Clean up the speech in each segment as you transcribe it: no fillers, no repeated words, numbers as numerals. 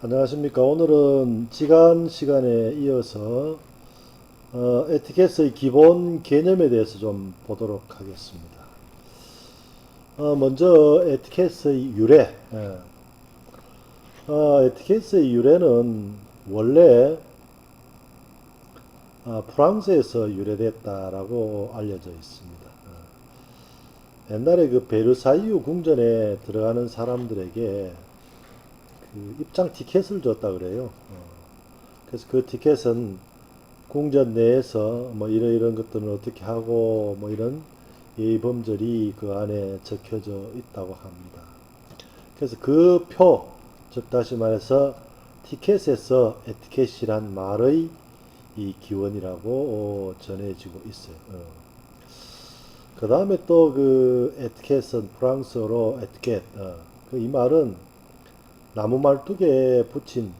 안녕하십니까. 오늘은 지난 시간에 이어서 에티켓의 기본 개념에 대해서 좀 보도록 하겠습니다. 먼저 에티켓의 유래. 에티켓의 유래는 원래 프랑스에서 유래됐다라고 알려져 있습니다. 옛날에 그 베르사유 궁전에 들어가는 사람들에게 그 입장 티켓을 줬다 그래요. 그래서 그 티켓은 궁전 내에서 뭐 이런 것들은 어떻게 하고 뭐 이런 예의 범절이 그 안에 적혀져 있다고 합니다. 그래서 그 표, 즉 다시 말해서 티켓에서 에티켓이란 말의 이 기원이라고 전해지고 있어요. 그 다음에 또 그 에티켓은 프랑스어로 에티켓, 그이 말은 나무 말뚝에 붙인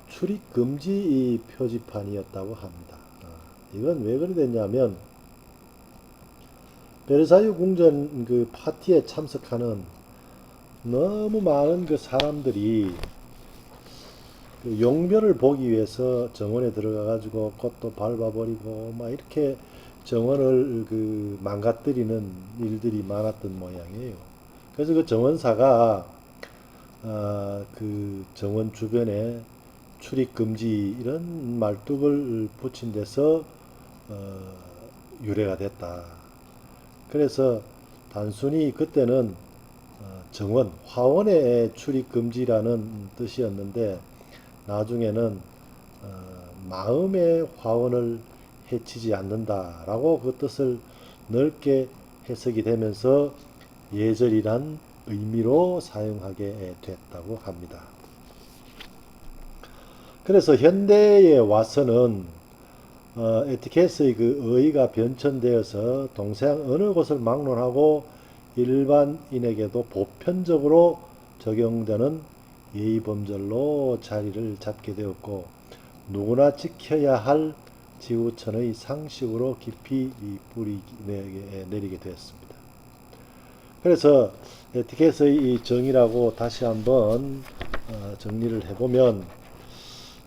출입 금지 표지판이었다고 합니다. 이건 왜 그래 됐냐면 베르사유 궁전 그 파티에 참석하는 너무 많은 그 사람들이 그 용변을 보기 위해서 정원에 들어가 가지고 꽃도 밟아버리고 막 이렇게 정원을 그 망가뜨리는 일들이 많았던 모양이에요. 그래서 그 정원사가 그 정원 주변에 출입 금지 이런 말뚝을 붙인 데서 어, 유래가 됐다. 그래서 단순히 그때는 정원, 화원의 출입 금지라는 뜻이었는데 나중에는 마음의 화원을 해치지 않는다라고 그 뜻을 넓게 해석이 되면서 예절이란 의미로 사용하게 됐다고 합니다. 그래서 현대에 와서는 에티켓의 그 어휘가 변천되어서 동서양 어느 곳을 막론하고 일반인에게도 보편적으로 적용되는 예의범절로 자리를 잡게 되었고 누구나 지켜야 할 지구촌의 상식으로 깊이 뿌리 내리게 되었습니다. 그래서 에티켓의 이 정의라고 다시 한번 정리를 해보면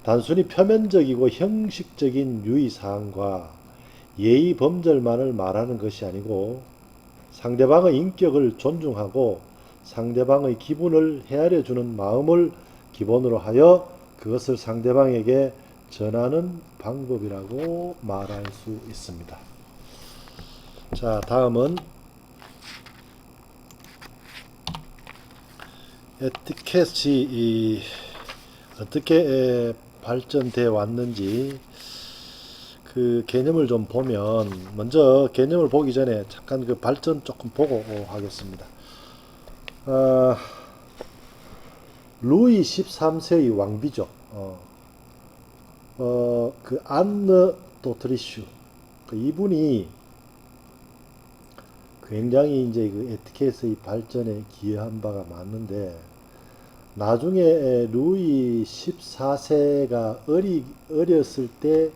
단순히 표면적이고 형식적인 유의사항과 예의 범절만을 말하는 것이 아니고 상대방의 인격을 존중하고 상대방의 기분을 헤아려주는 마음을 기본으로 하여 그것을 상대방에게 전하는 방법이라고 말할 수 있습니다. 자, 다음은 에티켓이 어떻게 발전돼 왔는지 그 개념을 좀 보면 먼저 개념을 보기 전에 잠깐 그 발전 조금 보고 하겠습니다. 아, 루이 13세의 왕비죠. 그 안느 도트리슈 그 이분이 굉장히 이제 그 에티켓의 발전에 기여한 바가 많은데 나중에 루이 14세가 어렸을 때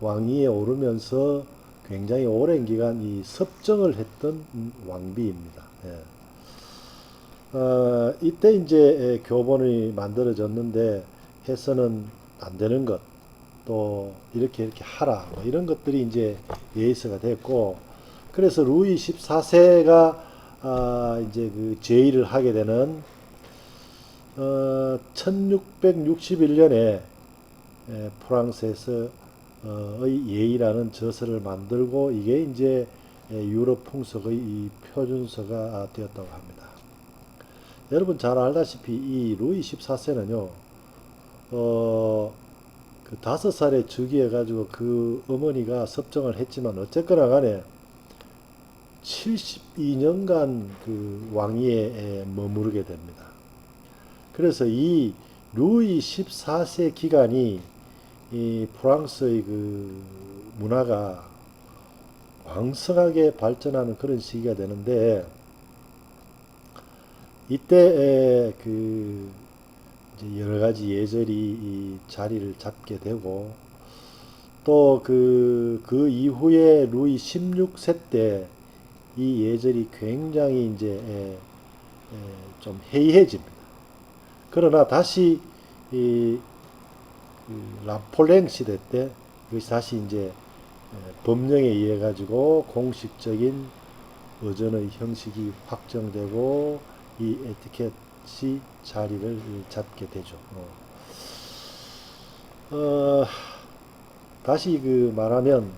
왕위에 오르면서 굉장히 오랜 기간 이 섭정을 했던 왕비입니다. 이때 이제 교본이 만들어졌는데 해서는 안 되는 것, 또 이렇게 하라, 뭐 이런 것들이 이제 예의서가 됐고, 그래서 루이 14세가 이제 그 제의를 하게 되는 1661년에 프랑스에서 의 예의라는 저서를 만들고 이게 이제 유럽 풍속의 이 표준서가 되었다고 합니다. 여러분 잘 알다시피 이 루이 14세는요, 그 5살에 즉위해가지고 그 어머니가 섭정을 했지만 어쨌거나 간에 72년간 그 왕위에 머무르게 됩니다. 그래서 이 루이 14세 기간이 이 프랑스의 그 문화가 왕성하게 발전하는 그런 시기가 되는데 이때 그 이제 여러 가지 예절이 이 자리를 잡게 되고 또 그 이후에 루이 16세 때 이 예절이 굉장히 이제 좀 해이해집니다. 그러나 다시 이 라폴랭 시대 때 이것이 다시 이제 법령에 의해 가지고 공식적인 의전의 형식이 확정되고 이 에티켓이 자리를 잡게 되죠. 다시 말하면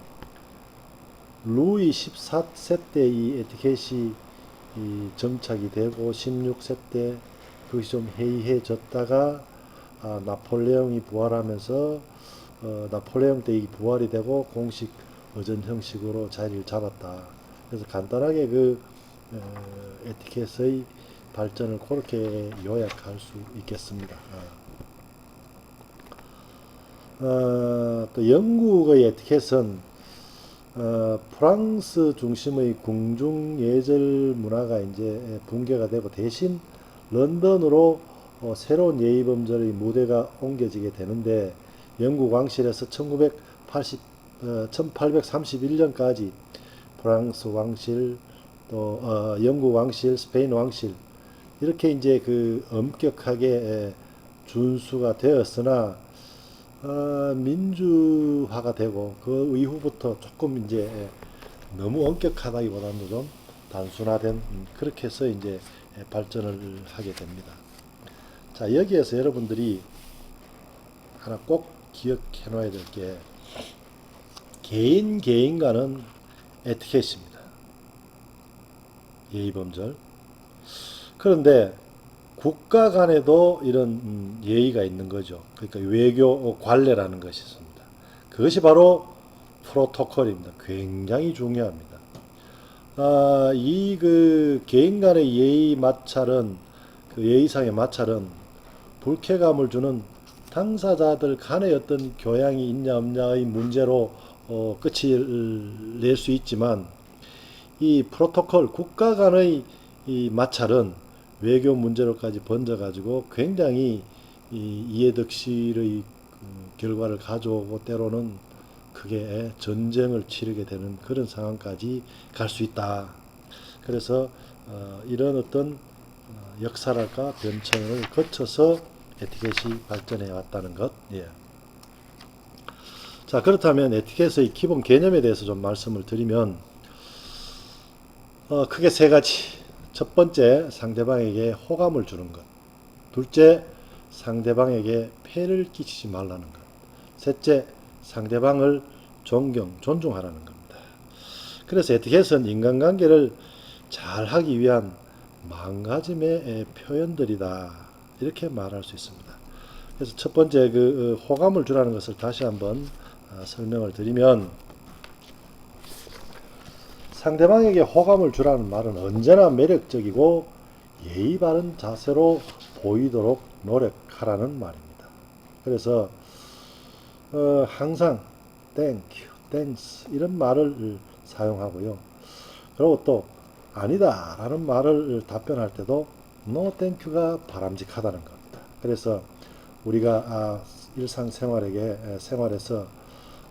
루이 14세 때 이 에티켓이 정착이 되고 16세 때 그것이 좀 해이해졌다가 나폴레옹이 부활하면서 나폴레옹 때 이 부활이 되고 공식 의전 형식으로 자리를 잡았다. 그래서 간단하게 에티켓의 발전을 그렇게 요약할 수 있겠습니다. 또 영국의 에티켓은 프랑스 중심의 궁중 예절 문화가 이제 붕괴가 되고 대신 런던으로 새로운 예의범절의 무대가 옮겨지게 되는데 영국 왕실에서 1831년까지 프랑스 왕실 또 영국 왕실, 스페인 왕실 이렇게 이제 엄격하게 준수가 되었으나 민주화가 되고 그 이후부터 조금 이제 너무 엄격하다기보다는 좀 단순화된 그렇게 해서 이제 발전을 하게 됩니다. 자, 여기에서 여러분들이 하나 꼭 기억해 놔야 될 게 개인과는 에티켓입니다. 예의범절. 그런데 국가 간에도 이런 예의가 있는 거죠. 그러니까 외교 관례라는 것이 있습니다. 그것이 바로 프로토콜입니다. 굉장히 중요합니다. 이 개인 간의 예의 마찰은 예의상의 마찰은 불쾌감을 주는 당사자들 간의 어떤 교양이 있냐 없냐의 문제로 끝을 낼 수 있지만 이 프로토콜 국가 간의 이 마찰은 외교 문제로까지 번져가지고 굉장히 이해득실의 결과를 가져오고 때로는 크게 전쟁을 치르게 되는 그런 상황까지 갈 수 있다. 그래서 이런 어떤 역사랄까 변천을 거쳐서 에티켓이 발전해 왔다는 것. 예. 자, 그렇다면 에티켓의 기본 개념에 대해서 좀 말씀을 드리면 크게 세 가지. 첫 번째, 상대방에게 호감을 주는 것. 둘째, 상대방에게 폐를 끼치지 말라는 것. 셋째, 상대방을 존중하라는 겁니다. 그래서 에티켓은 인간관계를 잘 하기 위한 마음가짐의 표현들이다. 이렇게 말할 수 있습니다. 그래서 첫 번째 호감을 주라는 것을 다시 한번 설명을 드리면 상대방에게 호감을 주라는 말은 언제나 매력적이고 예의 바른 자세로 보이도록 노력하라는 말입니다. 그래서 항상 thank you, thanks 이런 말을 사용하고요. 그리고 또 아니다 라는 말을 답변할 때도 no thank you가 바람직하다는 겁니다. 그래서 우리가 생활에서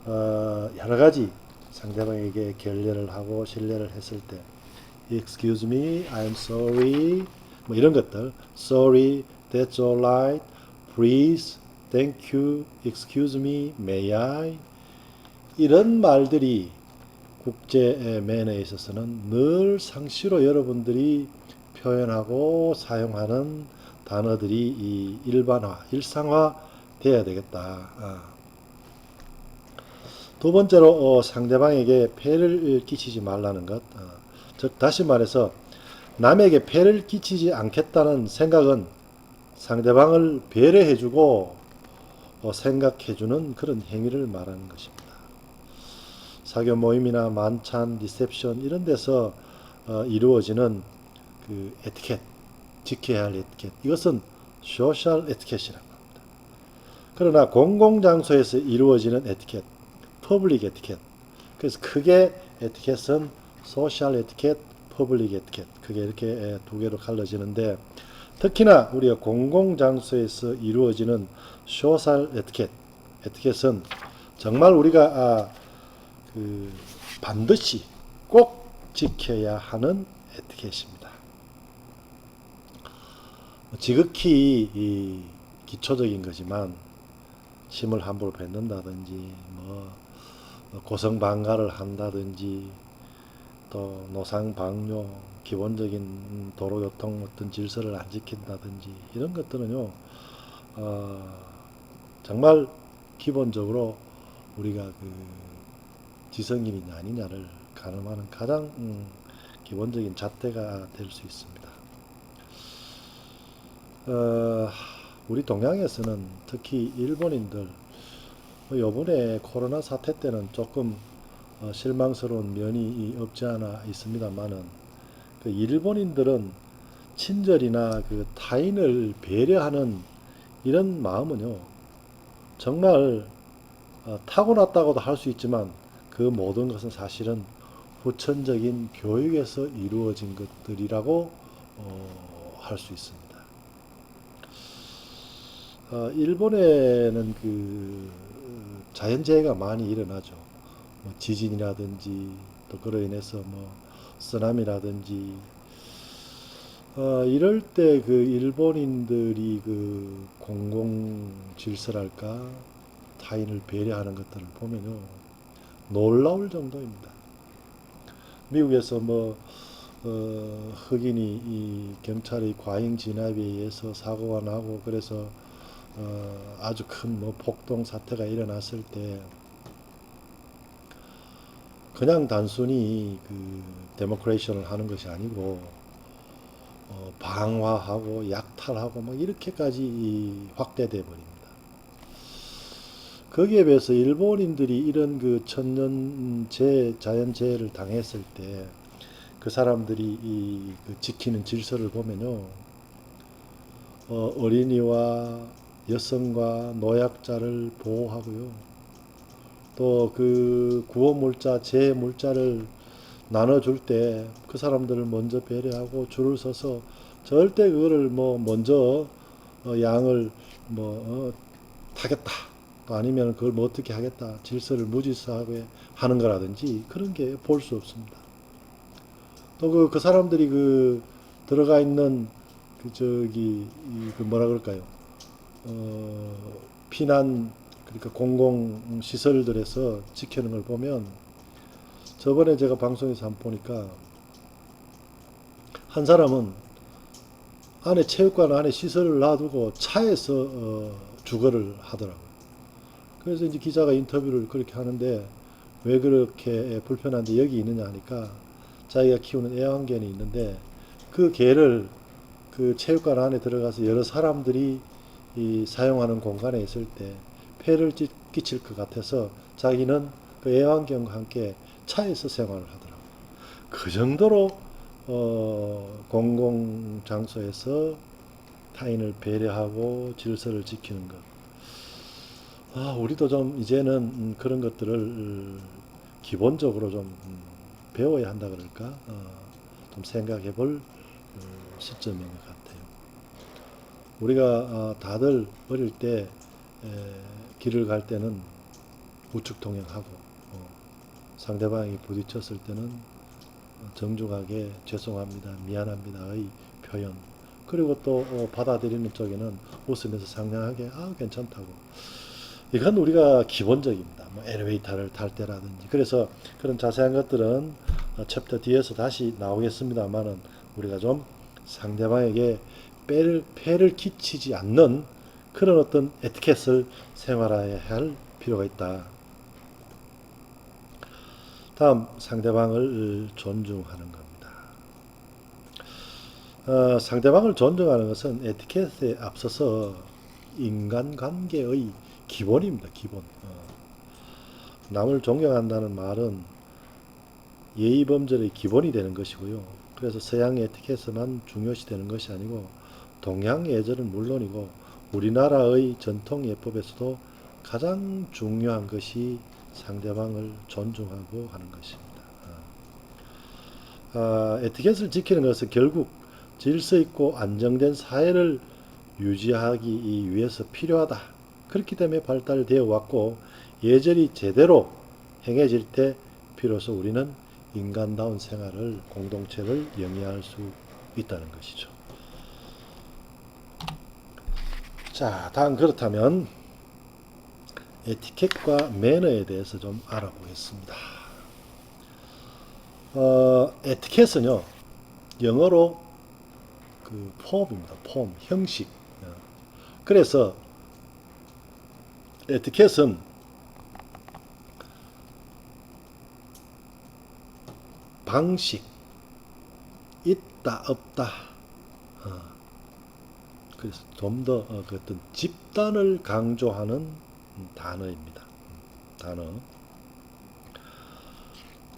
여러 가지 상대방에게 결례를 하고 실례를 했을 때 excuse me, I'm sorry 뭐 이런 것들 sorry, that's alright, please, thank you, excuse me, may I 이런 말들이 국제 매너에 있어서는 늘 상시로 여러분들이 표현하고 사용하는 단어들이 일반화, 일상화 돼야 되겠다. 두 번째로 상대방에게 폐를 끼치지 말라는 것. 즉 다시 말해서 남에게 폐를 끼치지 않겠다는 생각은 상대방을 배려해주고 생각해주는 그런 행위를 말하는 것입니다. 사교 모임이나 만찬, 리셉션 이런 데서 이루어지는 에티켓, 지켜야 할 에티켓 이것은 소셜 에티켓이라고 합니다. 그러나 공공장소에서 이루어지는 에티켓 퍼블릭 에티켓. 그래서 크게 에티켓은 소셜 에티켓, 퍼블릭 에티켓. 그게 이렇게 두 개로 갈라지는데 특히나 우리가 공공장소에서 이루어지는 소셜 에티켓. 에티켓은 정말 우리가 반드시 꼭 지켜야 하는 에티켓입니다. 지극히 기초적인 거지만 침을 함부로 뱉는다든지 고성방가를 한다든지 또 노상방뇨, 기본적인 도로교통 어떤 질서를 안 지킨다든지 이런 것들은요, 정말 기본적으로 우리가 그 지성인이냐 아니냐를 가늠하는 가장 기본적인 잣대가 될 수 있습니다. 우리 동양에서는 특히 일본인들, 요번에 코로나 사태 때는 조금 실망스러운 면이 없지 않아 있습니다만은, 그 일본인들은 친절이나 그 타인을 배려하는 이런 마음은요, 정말 타고났다고도 할 수 있지만 그 모든 것은 사실은 후천적인 교육에서 이루어진 것들이라고 할 수 있습니다. 일본에는 그 자연재해가 많이 일어나죠. 지진이라든지 또 그로 인해서 쓰나미라든지 이럴 때 그 일본인들이 그 공공 질서랄까 타인을 배려하는 것들을 보면요 놀라울 정도입니다. 미국에서 흑인이 이 경찰의 과잉 진압에 의해서 사고가 나고 그래서 아주 큰 폭동 사태가 일어났을 때 그냥 단순히 그 데모크레이션을 하는 것이 아니고 방화하고 약탈하고 이렇게까지 확대돼 버립니다. 거기에 비해서 일본인들이 이런 그 자연재해를 당했을 때 그 사람들이 그 지키는 질서를 보면요, 어린이와 여성과 노약자를 보호하고요, 또 그 구호물자, 재물자를 나눠줄 때 그 사람들을 먼저 배려하고 줄을 서서 절대 그거를 먼저 양을 타겠다, 또 아니면 그걸 어떻게 하겠다, 질서를 무질서하게 하는 거라든지 그런 게 볼 수 없습니다. 또 그 사람들이 그 들어가 있는 그 뭐라 그럴까요? 피난, 그러니까 공공 시설들에서 지키는 걸 보면, 저번에 제가 방송에서 한번 보니까 한 사람은 안에 체육관 안에 시설을 놔두고 차에서 주거를 하더라고요. 그래서 이제 기자가 인터뷰를 그렇게 하는데 왜 그렇게 불편한데 여기 있느냐 하니까 자기가 키우는 애완견이 있는데 그 개를 그 체육관 안에 들어가서 여러 사람들이 사용하는 공간에 있을 때 폐를 끼칠 것 같아서 자기는 그 애완견과 함께 차에서 생활을 하더라고요. 그 정도로 공공 장소에서 타인을 배려하고 질서를 지키는 것. 우리도 좀 이제는 그런 것들을 기본적으로 좀 배워야 한다 그럴까? 좀 생각해 볼 시점인 것 같아요. 우리가 다들 어릴 때 길을 갈 때는 우측 통행하고 상대방이 부딪혔을 때는 정중하게 죄송합니다, 미안합니다의 표현, 그리고 또 받아들이는 쪽에는 웃으면서 상냥하게 괜찮다고. 이건 우리가 기본적입니다. 엘리베이터를 탈 때라든지. 그래서 그런 자세한 것들은 챕터 뒤에서 다시 나오겠습니다만은 우리가 좀 상대방에게 폐를 끼치지 않는 그런 어떤 에티켓을 생활해야 할 필요가 있다. 다음, 상대방을 존중하는 겁니다. 상대방을 존중하는 것은 에티켓에 앞서서 인간관계의 기본입니다. 기본. 남을 존경한다는 말은 예의범절의 기본이 되는 것이고요. 그래서 서양의 에티켓만 중요시 되는 것이 아니고 동양 예절은 물론이고 우리나라의 전통 예법에서도 가장 중요한 것이 상대방을 존중하고 하는 것입니다. 에티켓을 지키는 것은 결국 질서 있고 안정된 사회를 유지하기 위해서 필요하다. 그렇기 때문에 발달되어 왔고 예절이 제대로 행해질 때 비로소 우리는 인간다운 생활을, 공동체를 영위할 수 있다는 것이죠. 자, 다음 그렇다면 에티켓과 매너에 대해서 좀 알아보겠습니다. 에티켓은요, 영어로 그 폼입니다. 폼, 형식. 그래서 에티켓은 방식, 있다, 없다. 그래서 좀 더 그 어떤 집단을 강조하는 단어입니다. 단어.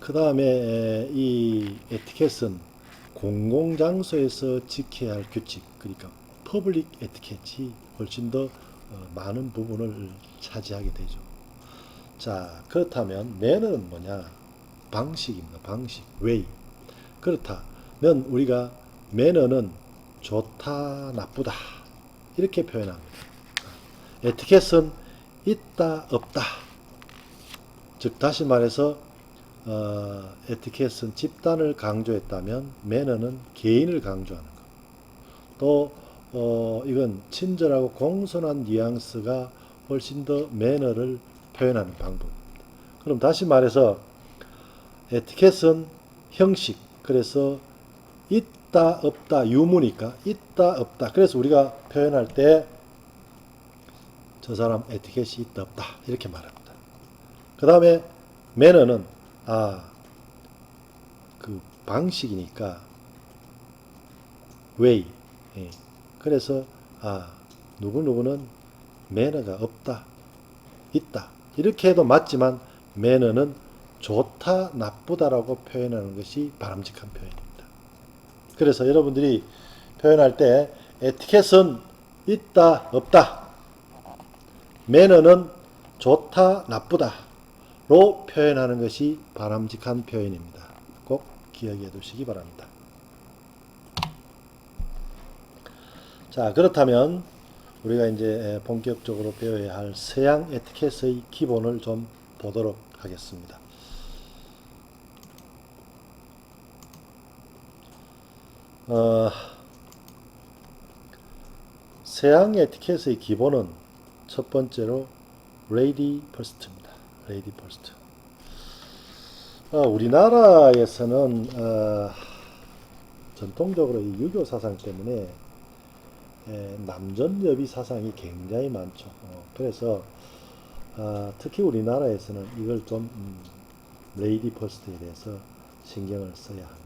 그 다음에 이 에티켓은 공공장소에서 지켜야 할 규칙, 그러니까 퍼블릭 에티켓이 훨씬 더 많은 부분을 차지하게 되죠. 자, 그렇다면 매너는 뭐냐? 방식입니다. 방식, way. 그렇다면 우리가 매너는 좋다, 나쁘다 이렇게 표현합니다. 에티켓은 있다, 없다. 즉 다시 말해서 에티켓은 집단을 강조했다면 매너는 개인을 강조하는 것. 또 이건 친절하고 공손한 뉘앙스가 훨씬 더 매너를 표현하는 방법입니다. 그럼 다시 말해서 에티켓은 형식, 그래서 있다 없다 유무니까 있다 없다. 그래서 우리가 표현할 때 저 사람 에티켓이 있다 없다 이렇게 말합니다. 그 다음에 매너는 그 방식이니까 way. 그래서 누구누구는 매너가 없다, 있다 이렇게 해도 맞지만 매너는 좋다, 나쁘다라고 표현하는 것이 바람직한 표현입니다. 그래서 여러분들이 표현할 때 에티켓은 있다, 없다, 매너는 좋다, 나쁘다로 표현하는 것이 바람직한 표현입니다. 꼭 기억해 두시기 바랍니다. 자, 그렇다면 우리가 이제 본격적으로 배워야 할 서양 에티켓의 기본을 좀 보도록 하겠습니다. 서양 에티켓의 기본은 첫 번째로 레이디 퍼스트입니다. 레이디 퍼스트. 우리나라에서는 전통적으로 이 유교 사상 때문에 남존여비 사상이 굉장히 많죠. 그래서 특히 우리나라에서는 이걸 좀 레이디 퍼스트에 대해서 신경을 써야 합니다.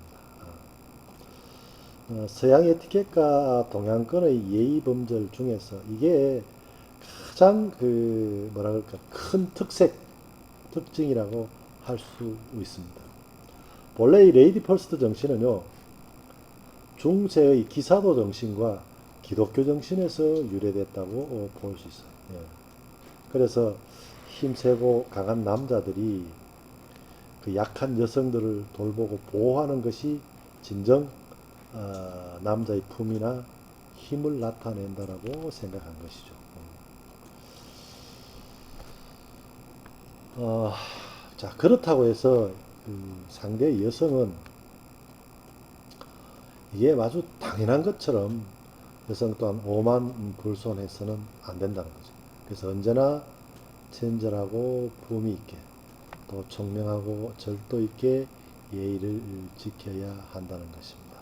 서양 에티켓과 동양권의 예의 범절 중에서 이게 가장 그 뭐라 그럴까 큰 특징이라고 할 수 있습니다. 본래 이 레이디 퍼스트 정신은요 중세의 기사도 정신과 기독교 정신에서 유래됐다고 볼 수 있어요. 그래서 힘세고 강한 남자들이 그 약한 여성들을 돌보고 보호하는 것이 진정 남자의 품이나 힘을 나타낸다라고 생각한 것이죠. 자, 그렇다고 해서 상대 여성은 이게 아주 당연한 것처럼 여성 또한 오만 불손해서는 안 된다는 거죠. 그래서 언제나 친절하고 품위 있게 또 총명하고 절도 있게 예의를 지켜야 한다는 것입니다.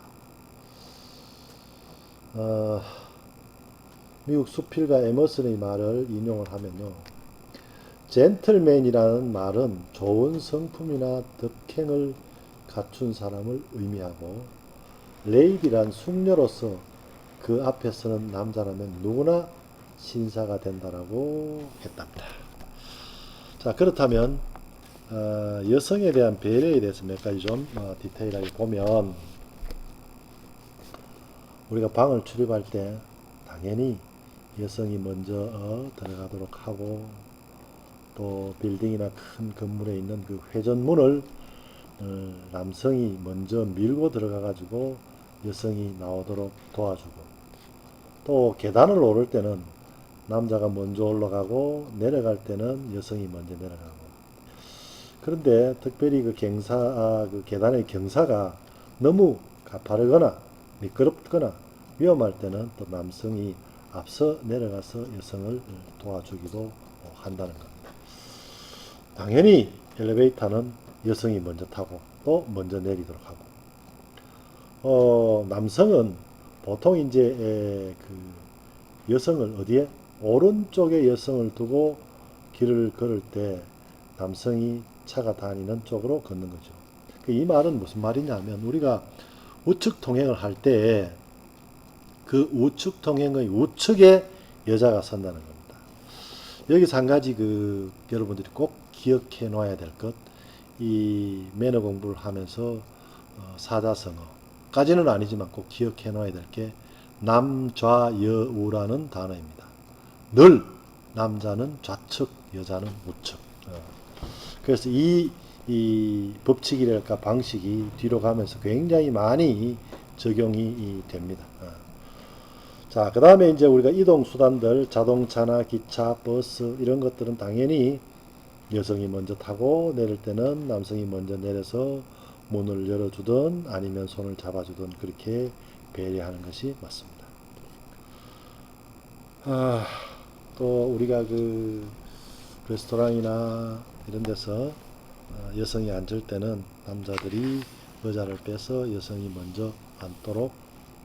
미국 수필가 에머슨의 말을 인용을 하면요. 젠틀맨이라는 말은 좋은 성품이나 덕행을 갖춘 사람을 의미하고 레이디란 숙녀로서 그 앞에서는 남자라면 누구나 신사가 된다라고 했답니다. 자, 그렇다면 여성에 대한 배려에 대해서 몇 가지 좀 디테일하게 보면 우리가 방을 출입할 때 당연히 여성이 먼저 들어가도록 하고 또 빌딩이나 큰 건물에 있는 그 회전문을 남성이 먼저 밀고 들어가 가지고 여성이 나오도록 도와주고 또 계단을 오를 때는 남자가 먼저 올라가고 내려갈 때는 여성이 먼저 내려가고 그런데 특별히 그 그 계단의 경사가 너무 가파르거나 미끄럽거나 위험할 때는 또 남성이 앞서 내려가서 여성을 도와주기도 한다는 겁니다. 당연히 엘리베이터는 여성이 먼저 타고 또 먼저 내리도록 하고, 남성은 보통 이제 그 여성을 어디에? 오른쪽에 여성을 두고 길을 걸을 때 남성이 차가 다니는 쪽으로 걷는 거죠. 이 말은 무슨 말이냐면 우리가 우측 통행을 할 때 그 우측 통행의 우측에 여자가 선다는 겁니다. 여기서 한 가지 여러분들이 꼭 기억해 놔야 될 것, 이 매너 공부를 하면서 사자성어까지는 아니지만 꼭 기억해 놔야 될 게 남좌여우라는 단어입니다. 늘 남자는 좌측, 여자는 우측. 그래서 이 법칙이랄까 방식이 뒤로 가면서 굉장히 많이 적용이 됩니다. 자, 그 다음에 이제 우리가 이동수단들, 자동차나 기차, 버스, 이런 것들은 당연히 여성이 먼저 타고 내릴 때는 남성이 먼저 내려서 문을 열어주든 아니면 손을 잡아주든 그렇게 배려하는 것이 맞습니다. 또 우리가 레스토랑이나 이런 데서 여성이 앉을 때는 남자들이 의자를 빼서 여성이 먼저 앉도록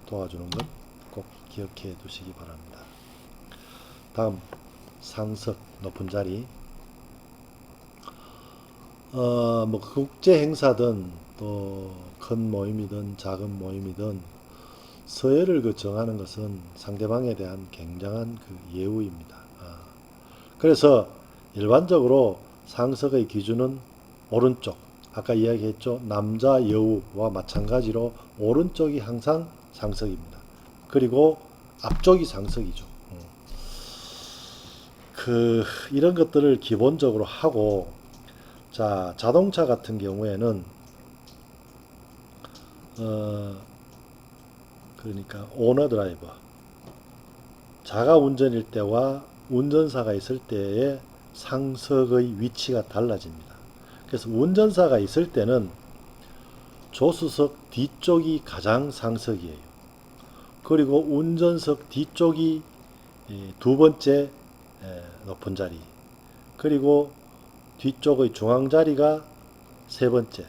도와주는 것 꼭 기억해 두시기 바랍니다. 다음, 상석, 높은 자리. 뭐 국제 행사든 또 큰 모임이든 작은 모임이든 서열을 정하는 것은 상대방에 대한 굉장한 예우입니다. 그래서 일반적으로 상석의 기준은 오른쪽, 아까 이야기했죠. 남자 여우와 마찬가지로 오른쪽이 항상 상석입니다. 그리고 앞쪽이 상석이죠. 이런 것들을 기본적으로 하고, 자, 자동차 같은 경우에는 그러니까 오너 드라이버, 자가 운전일 때와 운전사가 있을 때의 상석의 위치가 달라집니다. 그래서 운전사가 있을 때는 조수석 뒤쪽이 가장 상석이에요. 그리고 운전석 뒤쪽이 두 번째 높은 자리, 그리고 뒤쪽의 중앙 자리가 세 번째,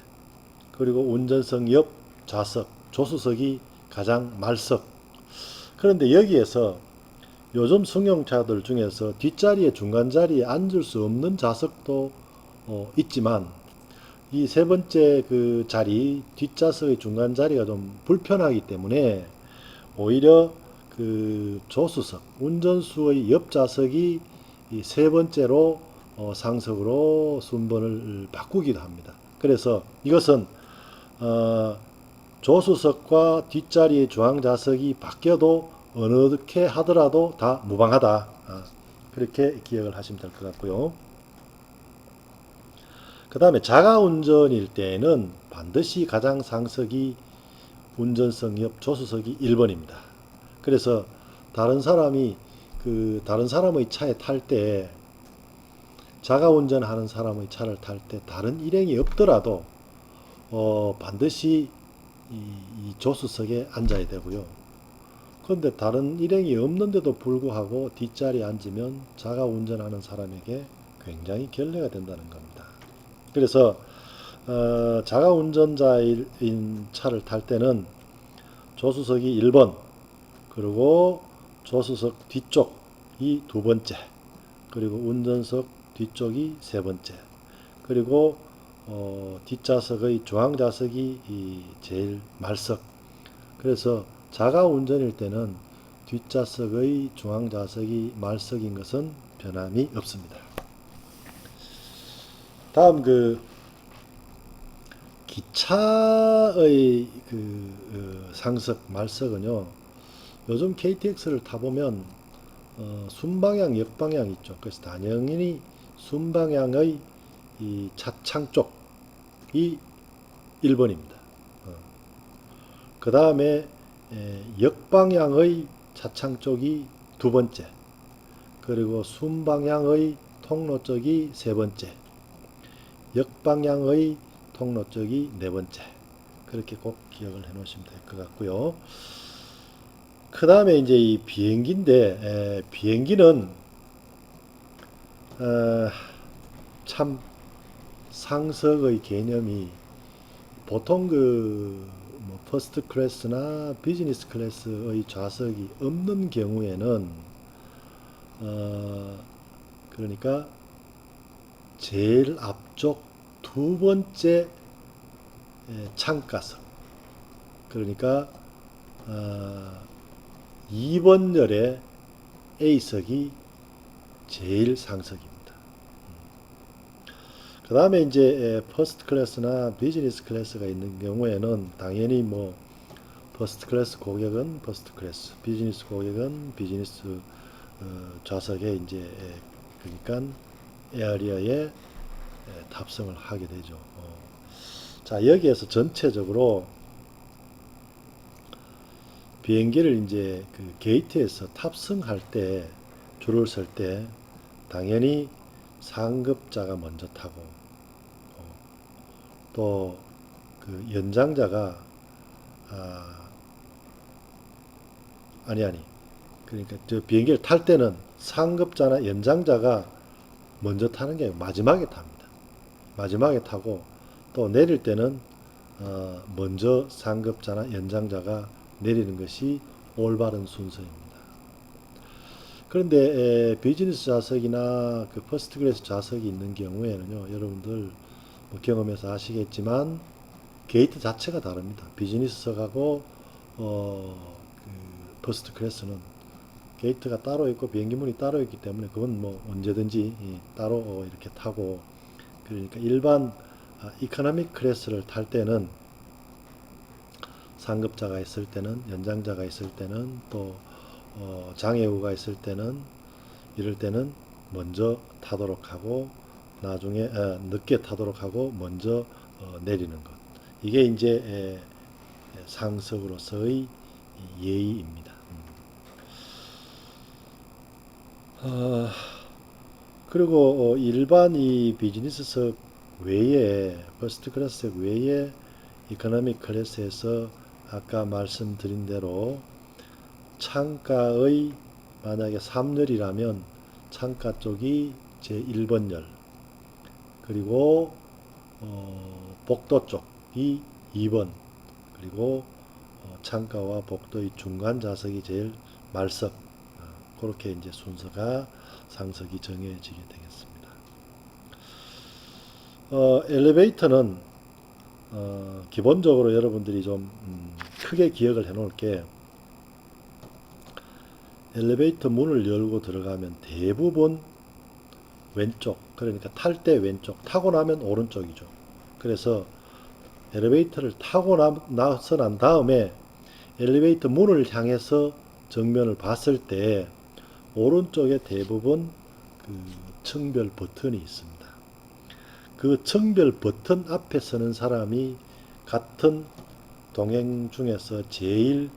그리고 운전석 옆 좌석, 조수석이 가장 말석. 그런데 여기에서 요즘 승용차들 중에서 뒷자리에 중간 자리에 앉을 수 없는 좌석도 있지만 이 세 번째 자리, 뒷좌석의 중간 자리가 좀 불편하기 때문에 오히려 조수석, 운전수의 옆 좌석이 이 세 번째로 상석으로 순번을 바꾸기도 합니다. 그래서 이것은 조수석과 뒷자리의 중앙 좌석이 바뀌어도 어떻게 하더라도 다 무방하다. 그렇게 기억을 하시면 될 것 같고요. 그 다음에 자가운전일 때에는 반드시 가장 상석이 운전석 옆 조수석이 1번입니다. 그래서 다른 사람의 차에 탈 때, 자가운전하는 사람의 차를 탈 때 다른 일행이 없더라도 반드시 이 조수석에 앉아야 되고요. 그런데 다른 일행이 없는데도 불구하고 뒷자리에 앉으면 자가운전하는 사람에게 굉장히 결례가 된다는 겁니다. 그래서 자가운전자인 차를 탈 때는 조수석이 1번, 그리고 조수석 뒤쪽이 두 번째, 그리고 운전석 뒤쪽이 세 번째, 그리고 뒷좌석의 중앙좌석이 제일 말석. 그래서 자가운전일 때는 뒷좌석의 중앙좌석이 말석인 것은 변함이 없습니다. 다음 기차의 상석, 말석은요. 요즘 KTX를 타보면 순방향, 역방향 있죠. 그래서 당연히 순방향의 이 차창 쪽이 1번입니다. 그 다음에 역방향의 차창 쪽이 두 번째, 그리고 순방향의 통로 쪽이 세 번째, 역방향의 통로 쪽이 네 번째. 그렇게 꼭 기억을 해 놓으시면 될 것 같고요. 그 다음에 이제 이 비행기인데, 비행기는 어, 참 상석의 개념이 보통 뭐 퍼스트 클래스나 비즈니스 클래스의 좌석이 없는 경우에는 어, 그러니까 제일 앞쪽 두 번째 창가석, 그러니까 2번 열의 A석이 제일 상석입니다. 그 다음에 이제 퍼스트 클래스나 비즈니스 클래스가 있는 경우에는 당연히 뭐 퍼스트 클래스 고객은 퍼스트 클래스, 비즈니스 고객은 비즈니스 좌석에 이제 그러니까 에어리어에 탑승을 하게 되죠. 자, 여기에서 전체적으로 비행기를 이제 그 게이트에서 탑승할 때 줄을 설 때 당연히 상급자가 먼저 타고 또 그 연장자가 아니 그러니까 저 비행기를 탈 때는 상급자나 연장자가 먼저 타는 게 아니고 마지막에 탑니다. 마지막에 타고 또 내릴 때는 먼저 상급자나 연장자가 내리는 것이 올바른 순서입니다. 그런데 비즈니스 좌석이나 그 퍼스트 클래스 좌석이 있는 경우에는요, 여러분들 뭐 경험해서 아시겠지만 게이트 자체가 다릅니다. 비즈니스석하고 그 퍼스트 클래스는 게이트가 따로 있고 비행기 문이 따로 있기 때문에 그건 뭐 언제든지 따로 이렇게 타고, 그러니까 일반 이코노믹 클래스를 탈 때는 상급자가 있을 때는, 연장자가 있을 때는, 또 장애우가 있을 때는, 이럴 때는 먼저 타도록 하고 나중에 늦게 타도록 하고 먼저 내리는 것, 이게 이제 상석으로서의 예의입니다. 어, 그리고 일반 이 비즈니스석 외에, 퍼스트 클래스석 외에 이코노믹 클래스에서 아까 말씀드린 대로 창가의 만약에 3열이라면 창가 쪽이 제 1번 열, 그리고 복도 쪽이 2번, 그리고 창가와 복도의 중간 좌석이 제일 말석, 그렇게 이제 순서가 상석이 정해지게 되겠습니다. 엘리베이터는 기본적으로 여러분들이 좀 크게 기억을 해 놓을 게, 엘리베이터 문을 열고 들어가면 대부분 왼쪽, 그러니까 탈 때 왼쪽, 타고 나면 오른쪽이죠. 그래서 엘리베이터를 타고 나서 난 다음에 엘리베이터 문을 향해서 정면을 봤을 때 오른쪽에 대부분 그 청별 버튼이 있습니다. 그 청별 버튼 앞에 서는 사람이 같은 동행 중에서 제일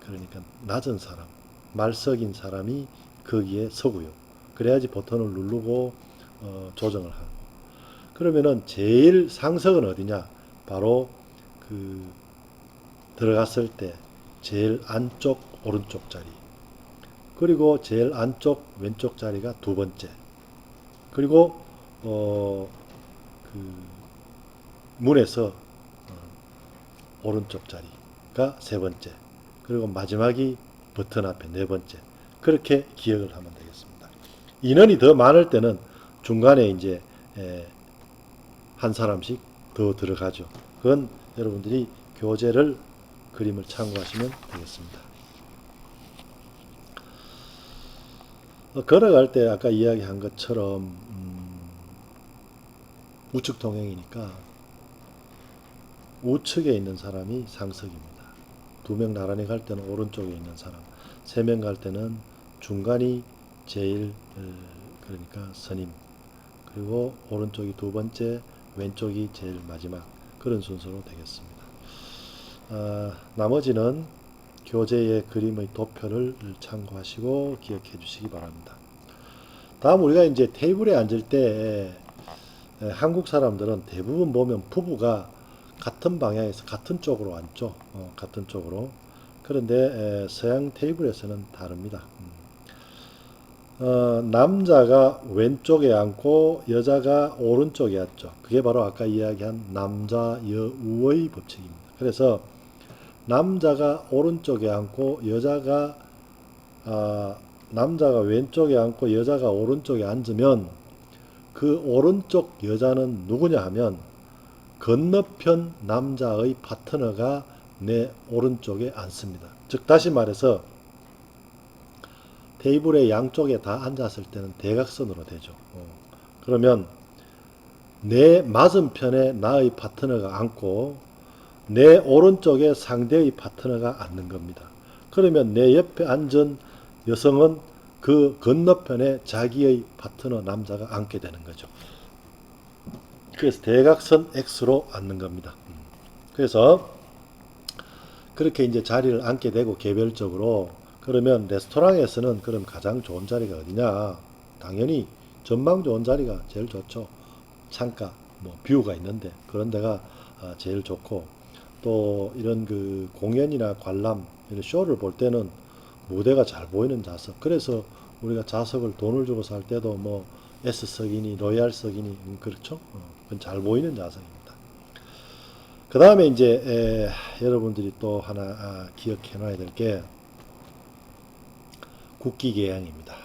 그러니까 낮은 사람, 말석인 사람이 거기에 서고요. 그래야지 버튼을 누르고 조정을 하고. 그러면은 제일 상석은 어디냐? 바로 그 들어갔을 때 제일 안쪽 오른쪽 자리, 그리고 제일 안쪽 왼쪽 자리가 두 번째, 그리고 그 문에서 오른쪽 자리가 세 번째, 그리고 마지막이 버튼 앞에 네 번째. 그렇게 기억을 하면 되겠습니다. 인원이 더 많을 때는 중간에 이제 한 사람씩 더 들어가죠. 그건 여러분들이 교재를 그림을 참고하시면 되겠습니다. 걸어갈 때 아까 이야기한 것처럼 우측 통행이니까 우측에 있는 사람이 상석입니다. 두 명 나란히 갈 때는 오른쪽에 있는 사람, 세 명 갈 때는 중간이 제일 그러니까 선임, 그리고 오른쪽이 두 번째, 왼쪽이 제일 마지막, 그런 순서로 되겠습니다. 나머지는 교재의 그림의 도표를 참고하시고 기억해 주시기 바랍니다. 다음 우리가 이제 테이블에 앉을 때 한국 사람들은 대부분 보면 부부가 같은 방향에서 같은 쪽으로 앉죠. 같은 쪽으로. 그런데 서양 테이블에서는 다릅니다. 남자가 왼쪽에 앉고 여자가 오른쪽에 앉죠. 그게 바로 아까 이야기한 남자 여우의 법칙입니다. 그래서 남자가 오른쪽에 앉고 남자가 왼쪽에 앉고 여자가 오른쪽에 앉으면 그 오른쪽 여자는 누구냐 하면 건너편 남자의 파트너가 내 오른쪽에 앉습니다. 즉 다시 말해서 테이블의 양쪽에 다 앉았을 때는 대각선으로 되죠. 그러면 내 맞은편에 나의 파트너가 앉고 내 오른쪽에 상대의 파트너가 앉는 겁니다. 그러면 내 옆에 앉은 여성은 그 건너편에 자기의 파트너 남자가 앉게 되는 거죠. 그래서 대각선 X로 앉는 겁니다. 그래서 그렇게 이제 자리를 앉게 되고 개별적으로 그러면 레스토랑에서는 그럼 가장 좋은 자리가 어디냐? 당연히 전망 좋은 자리가 제일 좋죠. 창가, 뭐 뷰가 있는데 그런 데가 제일 좋고 또 이런 그 공연이나 관람, 이런 쇼를 볼 때는 무대가 잘 보이는 좌석. 그래서 우리가 좌석을 돈을 주고 살 때도 뭐 S석이니 로얄석이니 그렇죠. 그건 잘 보이는 좌석입니다. 그 다음에 이제 여러분들이 또 하나 기억해 놔야 될 게 국기 개양입니다.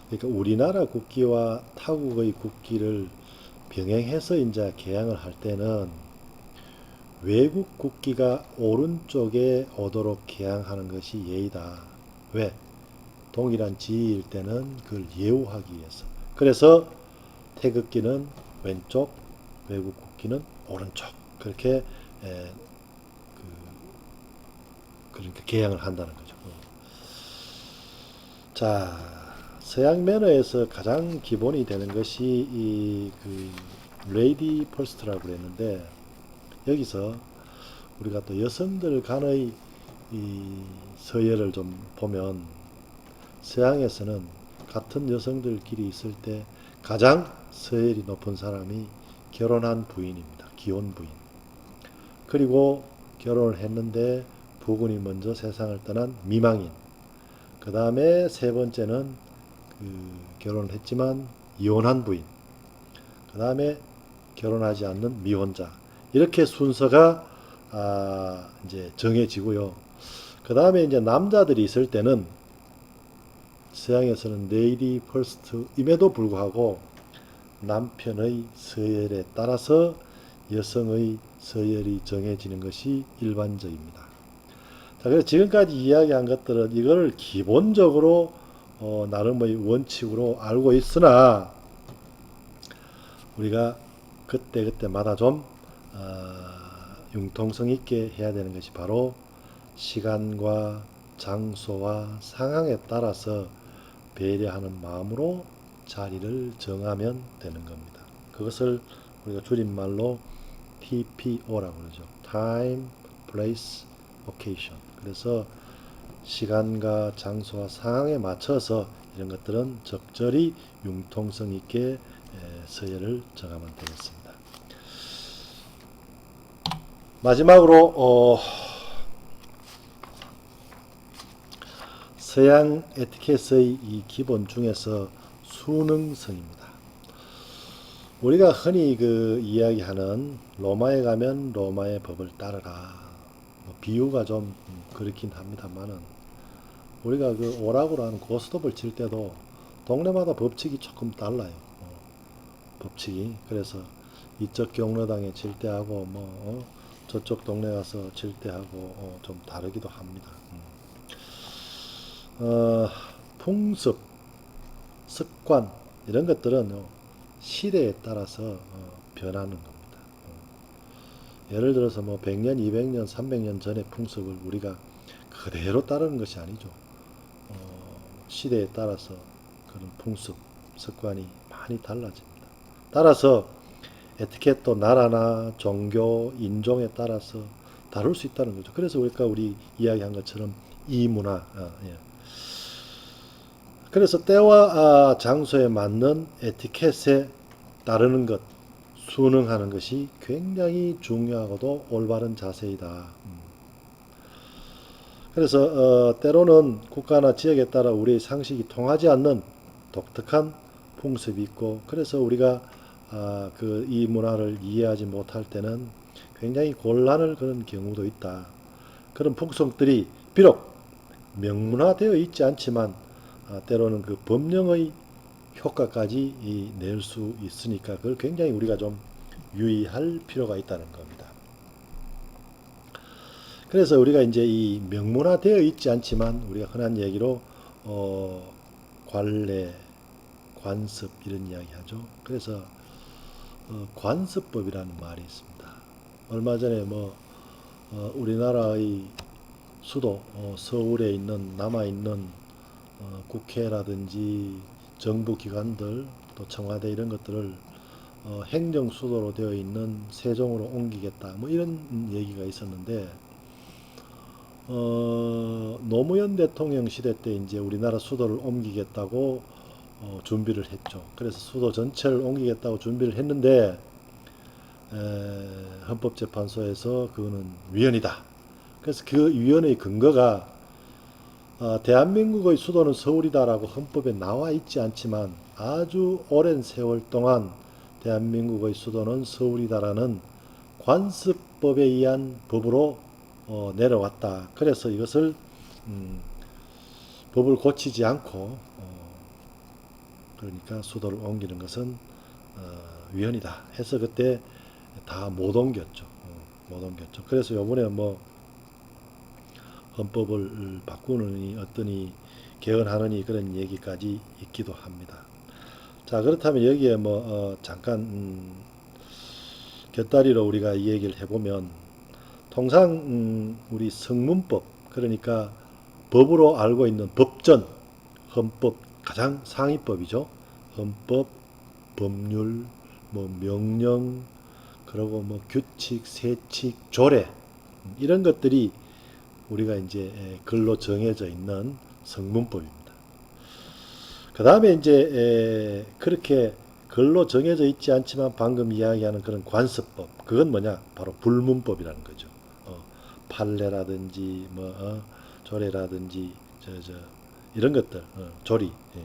그러니까 우리나라 국기와 타국의 국기를 병행해서 이제 개양을 할 때는 외국 국기가 오른쪽에 오도록 개양하는 것이 예의다. 왜? 동일한 지위일 때는 그걸 예우하기 위해서. 그래서 태극기는 왼쪽, 외국 국기는 오른쪽. 그렇게 그러니까 개양을 한다는 거죠. 자, 서양 매너에서 가장 기본이 되는 것이 이 레이디 퍼스트라고 그랬는데 여기서 우리가 또 여성들 간의 이 서열을 좀 보면 서양에서는 같은 여성들끼리 있을 때 가장 서열이 높은 사람이 결혼한 부인입니다. 기혼 부인. 그리고 결혼을 했는데 부군이 먼저 세상을 떠난 미망인. 그 다음에 세 번째는 결혼을 했지만 이혼한 부인. 그 다음에 결혼하지 않는 미혼자. 이렇게 순서가 이제 정해지고요. 그 다음에 이제 남자들이 있을 때는 서양에서는 레이디 퍼스트임에도 불구하고 남편의 서열에 따라서 여성의 서열이 정해지는 것이 일반적입니다. 자, 그래서 지금까지 이야기한 것들은 이걸 기본적으로 나름의 원칙으로 알고 있으나 우리가 그때그때마다 좀 융통성 있게 해야 되는 것이 바로 시간과 장소와 상황에 따라서 배려하는 마음으로 자리를 정하면 되는 겁니다. 그것을 우리가 줄임말로 TPO라고 그러죠. Time, Place, Occasion. 그래서 시간과 장소와 상황에 맞춰서 이런 것들은 적절히 융통성 있게 서열을 정하면 되겠습니다. 마지막으로 서양 에티켓의 이 기본 중에서 수능성입니다. 우리가 흔히 이야기하는 로마에 가면 로마의 법을 따르라. 비유가 좀 그렇긴 합니다만은 우리가 오락으로 하는 고스톱을 칠 때도 동네마다 법칙이 조금 달라요. 법칙이. 그래서 이쪽 경로당에 칠 때하고 저쪽 동네 가서 칠 때하고 좀 다르기도 합니다. 풍습, 습관 이런 것들은 시대에 따라서 변하는 겁니다. 예를 들어서 100년, 200년, 300년 전의 풍습을 우리가 그대로 따르는 것이 아니죠. 시대에 따라서 그런 풍습, 습관이 많이 달라집니다. 따라서 에티켓도 나라나 종교, 인종에 따라서 다를 수 있다는 거죠. 그래서 우리 이야기한 것처럼 이문화. 예. 그래서 때와 장소에 맞는 에티켓에 따르는 것, 순응하는 것이 굉장히 중요하고도 올바른 자세이다. 그래서 때로는 국가나 지역에 따라 우리의 상식이 통하지 않는 독특한 풍습이 있고, 그래서 우리가 이 문화를 이해하지 못할 때는 굉장히 곤란을 그런 경우도 있다. 그런 풍속들이 비록 명문화되어 있지 않지만 때로는 그 법령의 효과까지 낼 수 있으니까 그걸 굉장히 우리가 좀 유의할 필요가 있다는 겁니다. 그래서 우리가 이제 이 명문화되어 있지 않지만 우리가 흔한 얘기로 관례, 관습 이런 이야기 하죠. 그래서 관습법이라는 말이 있습니다. 얼마 전에 우리나라의 수도 서울에 있는 남아 있는 국회라든지 정부 기관들 또 청와대 이런 것들을 행정 수도로 되어 있는 세종으로 옮기겠다 뭐 이런 얘기가 있었는데 노무현 대통령 시대 때 이제 우리나라 수도를 옮기겠다고 준비를 했죠. 그래서 수도 전체를 옮기겠다고 준비를 했는데 헌법재판소에서 그거는 위헌이다. 그래서 그 위헌의 근거가 대한민국의 수도는 서울이다라고 헌법에 나와 있지 않지만 아주 오랜 세월 동안 대한민국의 수도는 서울이다라는 관습법에 의한 법으로 내려왔다. 그래서 이것을 법을 고치지 않고 그러니까 수도를 옮기는 것은 위헌이다 해서 그때 다 못 옮겼죠. 못 옮겼죠. 그래서 요번에 헌법을 바꾸느니 어떠니 개헌하느니 그런 얘기까지 있기도 합니다. 자, 그렇다면 여기에 잠깐 곁다리로 우리가 이 얘기를 해보면 통상 우리 성문법 그러니까 법으로 알고 있는 법전, 헌법 가장 상위법이죠. 헌법, 법률, 명령, 그리고 규칙, 세칙, 조례 이런 것들이 우리가 이제 글로 정해져 있는 성문법입니다. 그 다음에 이제 그렇게 글로 정해져 있지 않지만 방금 이야기하는 그런 관습법 그건 뭐냐 바로 불문법이라는 거죠. 판례라든지 조례라든지 이런 것들 조리. 예.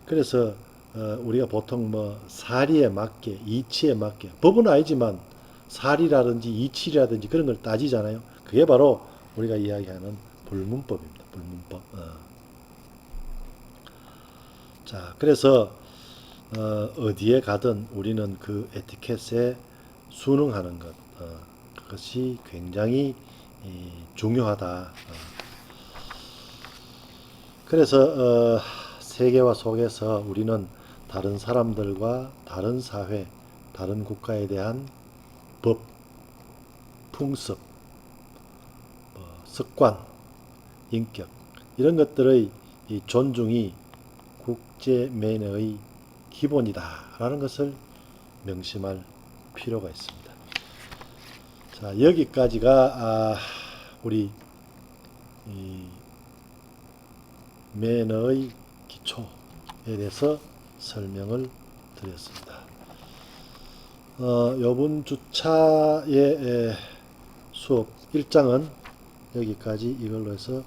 그래서 우리가 보통 사리에 맞게 이치에 맞게 법은 아니지만 사리라든지 이치라든지 그런 걸 따지잖아요. 그게 바로 우리가 이야기하는 불문법입니다. 불문법. 자, 그래서 어디에 가든 우리는 그 에티켓에 순응하는 것, 그것이 굉장히 중요하다. 그래서 세계화 속에서 우리는 다른 사람들과 다른 사회, 다른 국가에 대한 법, 풍습, 습관, 인격 이런 것들의 이 존중이 국제 매너의 기본이다라는 것을 명심할 필요가 있습니다. 자, 여기까지가 우리 이 매너의 기초에 대해서 설명을 드렸습니다. 이번 주차의 수업 1장은 여기까지 이걸로 해서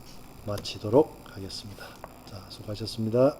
마치도록 하겠습니다. 자, 수고하셨습니다.